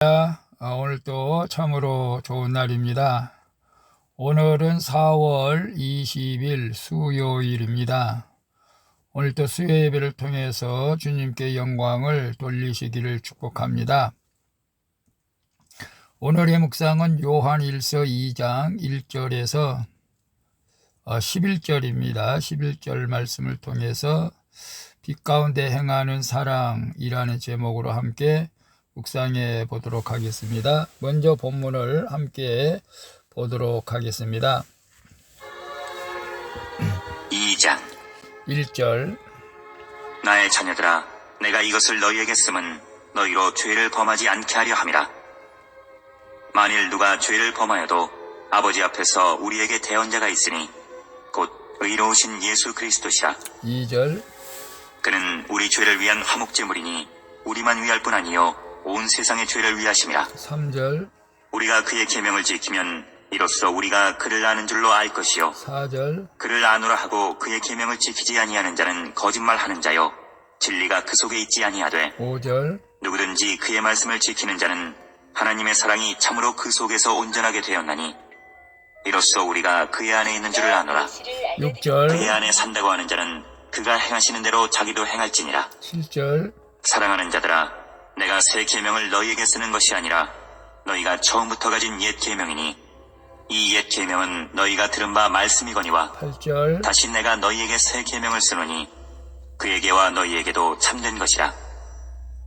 오늘도 참으로 좋은 날입니다. 오늘은 4월 20일 수요일입니다. 오늘도 수요 예배를 통해서 주님께 영광을 돌리시기를 축복합니다. 오늘의 묵상은 요한일서 2장 1절에서 11절입니다. 11절 말씀을 통해서 빛 가운데 행하는 사랑이라는 제목으로 함께 묵상해 보도록 하겠습니다. 먼저 본문을 함께 보도록 하겠습니다. 2장 1절 나의 자녀들아, 내가 이것을 너희에게 쓰면 너희로 죄를 범하지 않게 하려 함이라. 만일 누가 죄를 범하여도 아버지 앞에서 우리에게 대언자가 있으니 곧 의로우신 예수 그리스도시라. 2절 그는 우리 죄를 위한 화목제물이니 우리만 위할 뿐 아니요 온 세상의 죄를 위하심이라. 3절 우리가 그의 계명을 지키면 이로써 우리가 그를 아는 줄로 알 것이요 4절 그를 아노라 하고 그의 계명을 지키지 아니하는 자는 거짓말하는 자요 진리가 그 속에 있지 아니하되 5절 누구든지 그의 말씀을 지키는 자는 하나님의 사랑이 참으로 그 속에서 온전하게 되었나니 이로써 우리가 그의 안에 있는 줄을 아노라. 6절 그의 안에 산다고 하는 자는 그가 행하시는 대로 자기도 행할지니라. 7절 사랑하는 자들아, 내가 새 계명을 너희에게 쓰는 것이 아니라 너희가 처음부터 가진 옛 계명이니 이 옛 계명은 너희가 들은 바 말씀이거니와 8절 다시 내가 너희에게 새 계명을 쓰노니 그에게와 너희에게도 참된 것이라.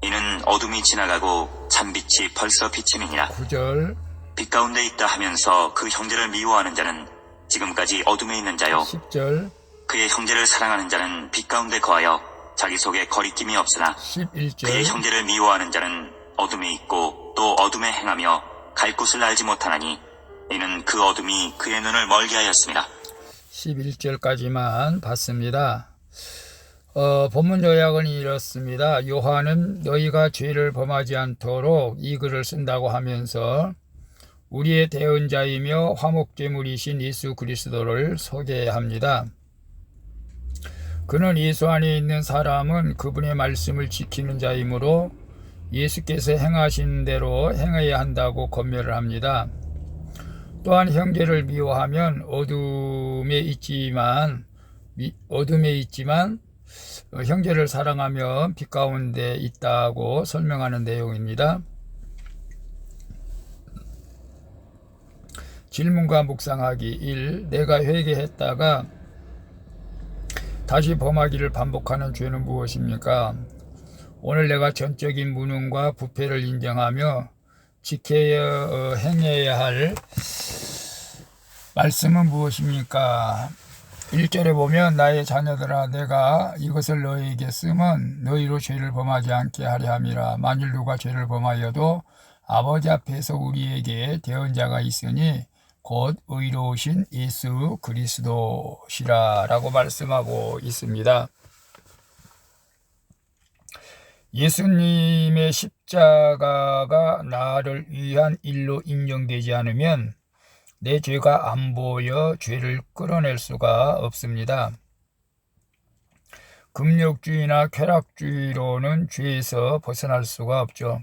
이는 어둠이 지나가고 참빛이 벌써 비침이니라. 9절 빛 가운데 있다 하면서 그 형제를 미워하는 자는 지금까지 어둠에 있는 자요 10절 그의 형제를 사랑하는 자는 빛 가운데 거하여 자기 속에 거리낌이 없으나 11절 그의 형제를 미워하는 자는 어둠에 있고 또 어둠에 행하며 갈 곳을 알지 못하나니 이는 그 어둠이 그의 눈을 멀게 하였습니다. 11절까지만 봤습니다. 본문 요약은 이렇습니다. 요한은 너희가 죄를 범하지 않도록 이 글을 쓴다고 하면서 우리의 대언자이며 화목제물이신 예수 그리스도를 소개합니다. 그는 예수 안에 있는 사람은 그분의 말씀을 지키는 자이므로 예수께서 행하신 대로 행해야 한다고 권면을 합니다. 또한 형제를 미워하면 어둠에 있지만 형제를 사랑하면 빛 가운데 있다고 설명하는 내용입니다. 질문과 묵상하기 1. 내가 회개했다가 다시 범하기를 반복하는 죄는 무엇입니까? 오늘 내가 전적인 무능과 부패를 인정하며 지켜야 행해야 할 말씀은 무엇입니까? 1절에 보면 나의 자녀들아, 내가 이것을 너희에게 쓰면 너희로 죄를 범하지 않게 하려 함이라. 만일 누가 죄를 범하여도 아버지 앞에서 우리에게 대언자가 있으니 곧 의로우신 예수 그리스도시라 라고 말씀하고 있습니다. 예수님의 십자가가 나를 위한 일로 인정되지 않으면 내 죄가 안 보여 죄를 끌어낼 수가 없습니다. 금욕주의나 쾌락주의로는 죄에서 벗어날 수가 없죠.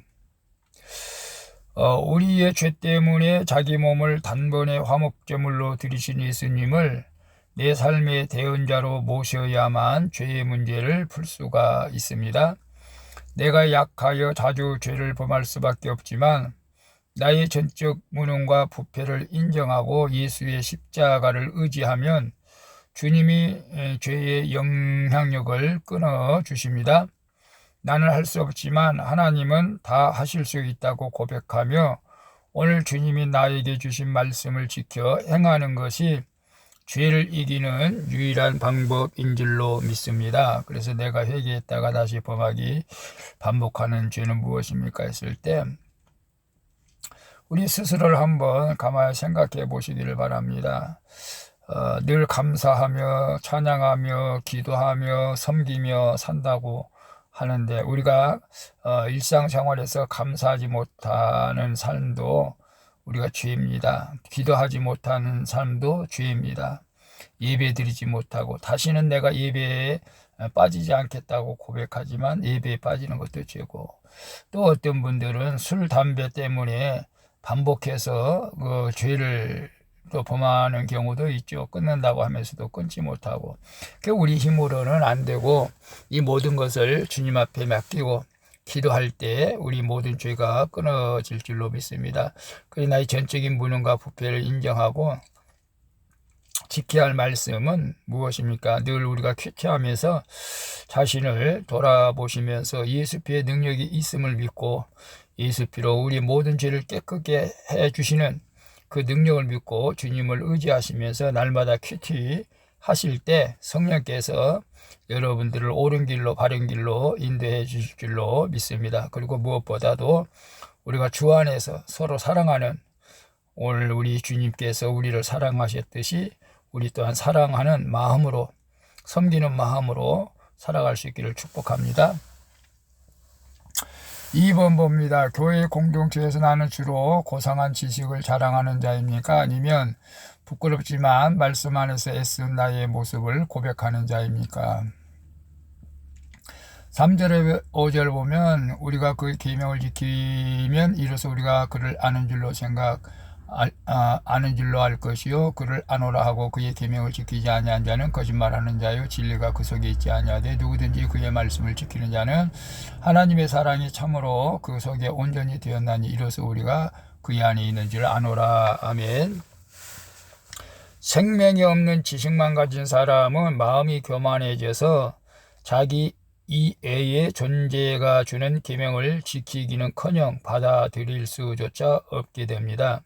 우리의 죄 때문에 자기 몸을 단번에 화목제물로 드리신 예수님을 내 삶의 대언자로 모셔야만 죄의 문제를 풀 수가 있습니다. 내가 약하여 자주 죄를 범할 수밖에 없지만 나의 전적 무능과 부패를 인정하고 예수의 십자가를 의지하면 주님이 죄의 영향력을 끊어주십니다. 나는 할 수 없지만 하나님은 다 하실 수 있다고 고백하며 오늘 주님이 나에게 주신 말씀을 지켜 행하는 것이 죄를 이기는 유일한 방법인 줄로 믿습니다. 그래서 내가 회개했다가 다시 범하기 반복하는 죄는 무엇입니까 했을 때 우리 스스로를 한번 가만히 생각해 보시기를 바랍니다. 늘 감사하며 찬양하며 기도하며 섬기며 산다고 하는데 우리가 일상생활에서 감사하지 못하는 삶도 우리가 죄입니다. 기도하지 못하는 삶도 죄입니다. 예배 드리지 못하고 다시는 내가 예배에 빠지지 않겠다고 고백하지만 예배에 빠지는 것도 죄고, 또 어떤 분들은 술, 담배 때문에 반복해서 그 죄를 또 범하는 경우도 있죠. 끊는다고 하면서도 끊지 못하고. 그 우리 힘으로는 안 되고, 이 모든 것을 주님 앞에 맡기고 기도할 때 우리 모든 죄가 끊어질 줄로 믿습니다. 그러나 이 전적인 무능과 부패를 인정하고 지켜야 할 말씀은 무엇입니까? 늘 우리가 쾌쾌하면서 자신을 돌아보시면서 예수 피의 능력이 있음을 믿고 예수 피로 우리 모든 죄를 깨끗게 해주시는 그 능력을 믿고 주님을 의지하시면서 날마다 큐티 하실 때 성령께서 여러분들을 옳은 길로 바른 길로 인도해 주실 줄로 믿습니다. 그리고 무엇보다도 우리가 주 안에서 서로 사랑하는, 오늘 우리 주님께서 우리를 사랑하셨듯이 우리 또한 사랑하는 마음으로, 섬기는 마음으로 살아갈 수 있기를 축복합니다. 2번 봅니다. 교회 공동체에서 나는 주로 고상한 지식을 자랑하는 자입니까? 아니면 부끄럽지만 말씀 안에서 애쓴 나의 모습을 고백하는 자입니까? 3절에 5절 보면 우리가 그 계명을 지키면 이로써 우리가 그를 아는 줄로 아는 줄로 알 것이요, 그를 아노라 하고 그의 계명을 지키지 아니한 자는 거짓말하는 자요, 진리가 그 속에 있지 아니하되 누구든지 그의 말씀을 지키는 자는 하나님의 사랑이 참으로 그 속에 온전히 되었나니 이로써 우리가 그의 안에 있는 줄 아노라. 아멘. 생명이 없는 지식만 가진 사람은 마음이 교만해져서 자기 이외의 존재가 주는 계명을 지키기는커녕 받아들일 수조차 없게 됩니다.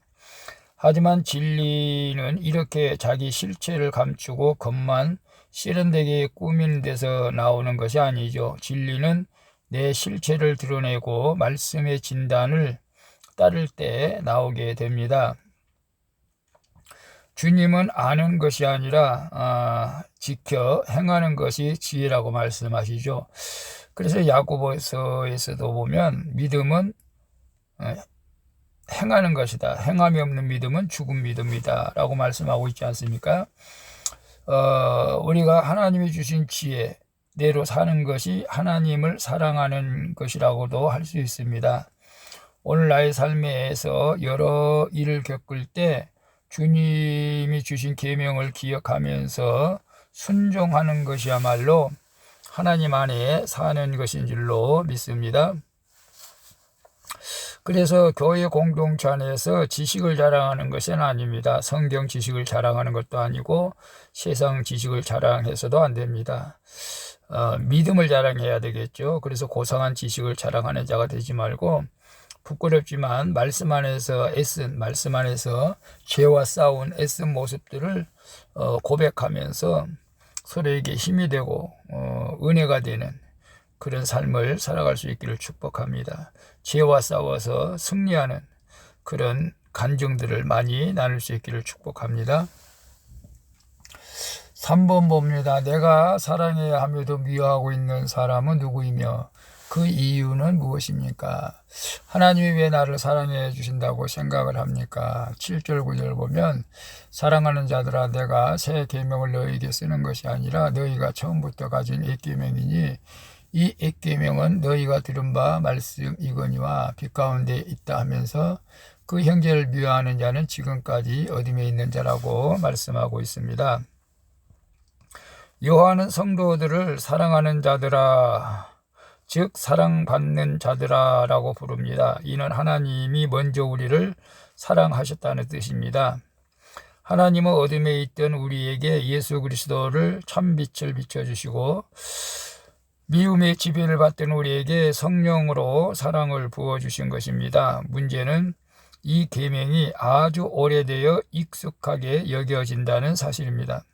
하지만 진리는 이렇게 자기 실체를 감추고 겉만 세련되게 꾸미는 데서 나오는 것이 아니죠. 진리는 내 실체를 드러내고 말씀의 진단을 따를 때 나오게 됩니다. 주님은 아는 것이 아니라 지켜 행하는 것이 지혜라고 말씀하시죠. 그래서 야고보서에서도 보면 믿음은 행하는 것이다. 행함이 없는 믿음은 죽은 믿음이다 라고 말씀하고 있지 않습니까? 우리가 하나님이 주신 지혜대로 사는 것이 하나님을 사랑하는 것이라고도 할 수 있습니다. 오늘 나의 삶에서 여러 일을 겪을 때 주님이 주신 계명을 기억하면서 순종하는 것이야말로 하나님 안에 사는 것인 줄로 믿습니다. 그래서 교회 공동체 안에서 지식을 자랑하는 것은 아닙니다. 성경 지식을 자랑하는 것도 아니고 세상 지식을 자랑해서도 안 됩니다. 믿음을 자랑해야 되겠죠. 그래서 고상한 지식을 자랑하는 자가 되지 말고 부끄럽지만 말씀 안에서 애쓴, 말씀 안에서 죄와 싸운 애쓴 모습들을 고백하면서 서로에게 힘이 되고 은혜가 되는 그런 삶을 살아갈 수 있기를 축복합니다. 죄와 싸워서 승리하는 그런 간증들을 많이 나눌 수 있기를 축복합니다. 3번 봅니다. 내가 사랑해야 하며도 미워하고 있는 사람은 누구이며 그 이유는 무엇입니까? 하나님이 왜 나를 사랑해 주신다고 생각을 합니까? 7절 9절 보면 사랑하는 자들아 내가 새 계명을 너희에게 쓰는 것이 아니라 너희가 처음부터 가진 옛계명이니 이 옛계명은 너희가 들은 바 말씀이거니와 빛 가운데 있다 하면서 그 형제를 미워하는 자는 지금까지 어둠에 있는 자라고 말씀하고 있습니다. 요한은 성도들을 사랑하는 자들아, 즉 사랑받는 자들아 라고 부릅니다. 이는 하나님이 먼저 우리를 사랑하셨다는 뜻입니다. 하나님은 어둠에 있던 우리에게 예수 그리스도를 참빛을 비춰주시고 미움의 지배를 받던 우리에게 성령으로 사랑을 부어주신 것입니다. 문제는 이 계명이 아주 오래되어 익숙하게 여겨진다는 사실입니다.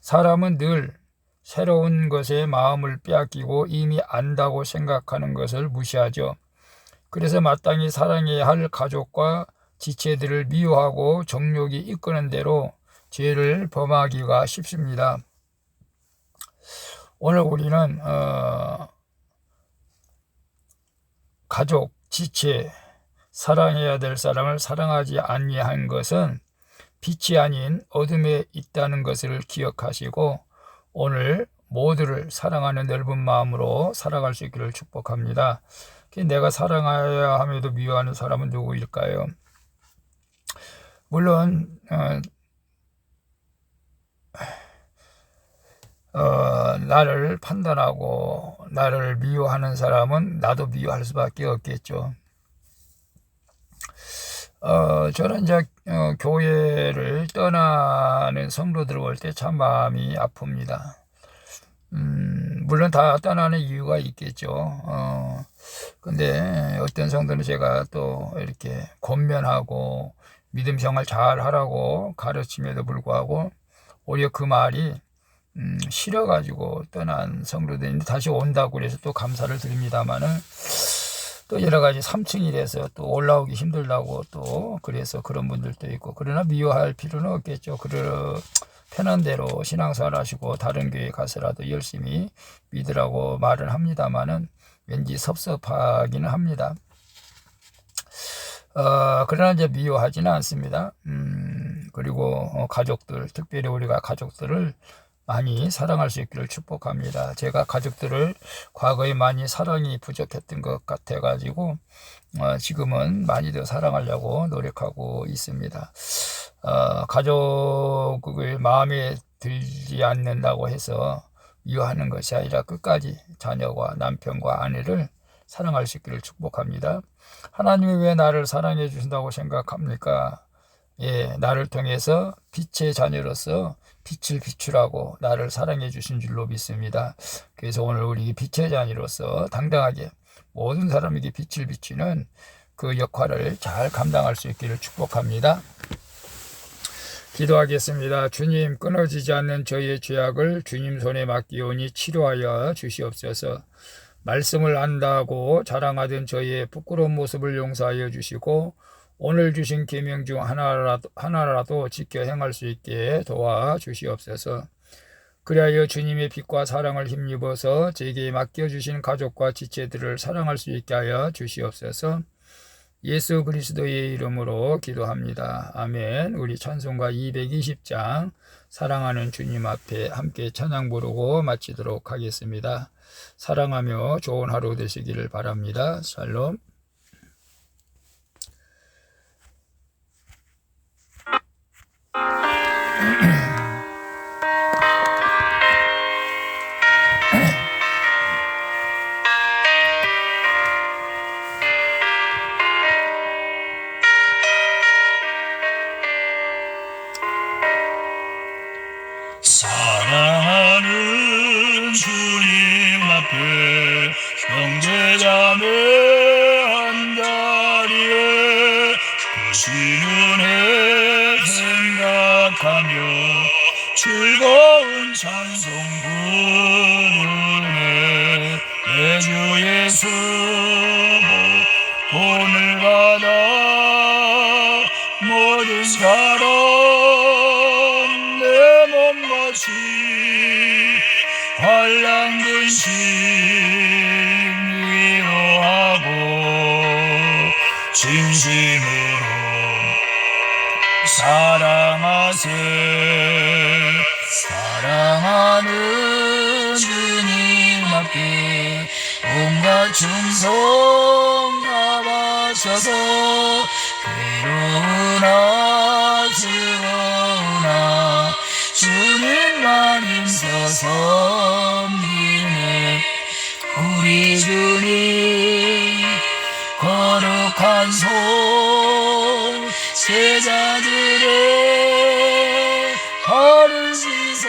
사람은 늘 새로운 것에 마음을 빼앗기고 이미 안다고 생각하는 것을 무시하죠. 그래서 마땅히 사랑해야 할 가족과 지체들을 미워하고 정욕이 이끄는 대로 죄를 범하기가 쉽습니다. 오늘 우리는 가족, 지체, 사랑해야 될 사람을 사랑하지 아니한 것은 빛이 아닌 어둠에 있다는 것을 기억하시고 오늘 모두를 사랑하는 넓은 마음으로 살아갈 수 있기를 축복합니다. 내가 사랑해야 함에도 미워하는 사람은 누구일까요? 물론 나를 판단하고 나를 미워하는 사람은 나도 미워할 수밖에 없겠죠. 저는 이제 교회를 떠나는 성도들 볼 때 참 마음이 아픕니다. 물론 다 떠나는 이유가 있겠죠. 근데 어떤 성도는 제가 또 이렇게 권면하고 믿음 생활 잘 하라고 가르침에도 불구하고 오히려 그 말이 싫어가지고 떠난 성도들인데 다시 온다고 그래서 또 감사를 드립니다만은 또 여러 가지 3층이라서 또 올라오기 힘들다고 또 그래서 그런 분들도 있고, 그러나 미워할 필요는 없겠죠. 편한 대로 신앙생활 하시고 다른 교회 가서라도 열심히 믿으라고 말을 합니다만은 왠지 섭섭하기는 합니다. 그러나 이제 미워하지는 않습니다. 그리고 가족들, 특별히 우리가 가족들을 많이 사랑할 수 있기를 축복합니다. 제가 가족들을 과거에 많이 사랑이 부족했던 것 같아가지고 지금은 많이 더 사랑하려고 노력하고 있습니다. 가족을 마음에 들지 않는다고 해서 미워하는 것이 아니라 끝까지 자녀와 남편과 아내를 사랑할 수 있기를 축복합니다. 하나님이 왜 나를 사랑해 주신다고 생각합니까? 나를 통해서 빛의 자녀로서 빛을 비추라고 나를 사랑해 주신 줄로 믿습니다. 그래서 오늘 우리 빛의 자녀로서 당당하게 모든 사람에게 빛을 비추는 그 역할을 잘 감당할 수 있기를 축복합니다. 기도하겠습니다. 주님, 끊어지지 않는 저희의 죄악을 주님 손에 맡기오니 치료하여 주시옵소서. 말씀을 안다고 자랑하던 저희의 부끄러운 모습을 용서하여 주시고 오늘 주신 계명 중 하나라도 지켜 행할 수 있게 도와주시옵소서. 그리하여 주님의 빛과 사랑을 힘입어서 제게 맡겨주신 가족과 지체들을 사랑할 수 있게 하여 주시옵소서. 예수 그리스도의 이름으로 기도합니다. 아멘. 우리 찬송가 220장 사랑하는 주님 앞에 함께 찬양 부르고 마치도록 하겠습니다. 사랑하며 좋은 하루 되시기를 바랍니다. 샬롬. 사랑하는 주님 앞에 형제자매 한자리에 크신 은혜 생각하며 즐거운 찬송 부르네. 내 주 예수 본을 받아 모든 사람 같이 환난 근심 위로하고 진심으로 사랑하세. 사랑하는 주님 앞에 온갖 충성 다 바쳐서 괴로우나 즐거우나 주님만 힘써 섬기네. 우리 주님 거룩한 손 제자들의 발을 씻어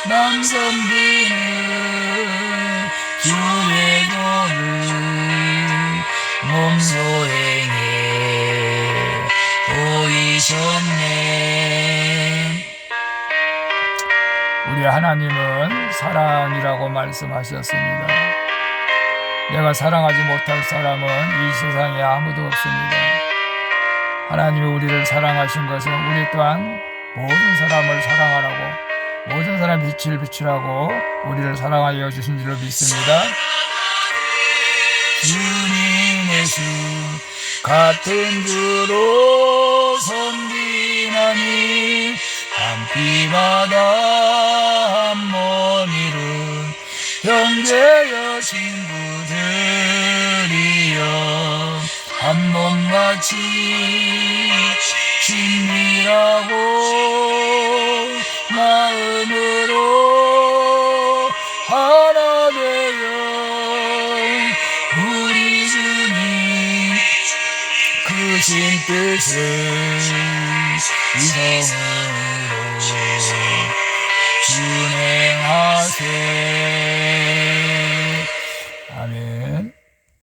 남 섬기는 주의 도를 몸소 행해 보이셨네. 우리 하나님은 사랑이라고 말씀하셨습니다. 내가 사랑하지 못할 사람은 이 세상에 아무도 없습니다. 하나님이 우리를 사랑하신 것은 우리 또한 모든 사람을 사랑하라고, 모든 사람 빛을 비추라고 우리를 사랑하여 주신 줄로 믿습니다. 주님 예수 같은 주로 섬기나니 밤비마다 한 몸이룬 형제여 친구들이여 한 몸같이 친밀하고 마음으로 하나 되어 우리 주님 크신 뜻을 이성으로 준행하세.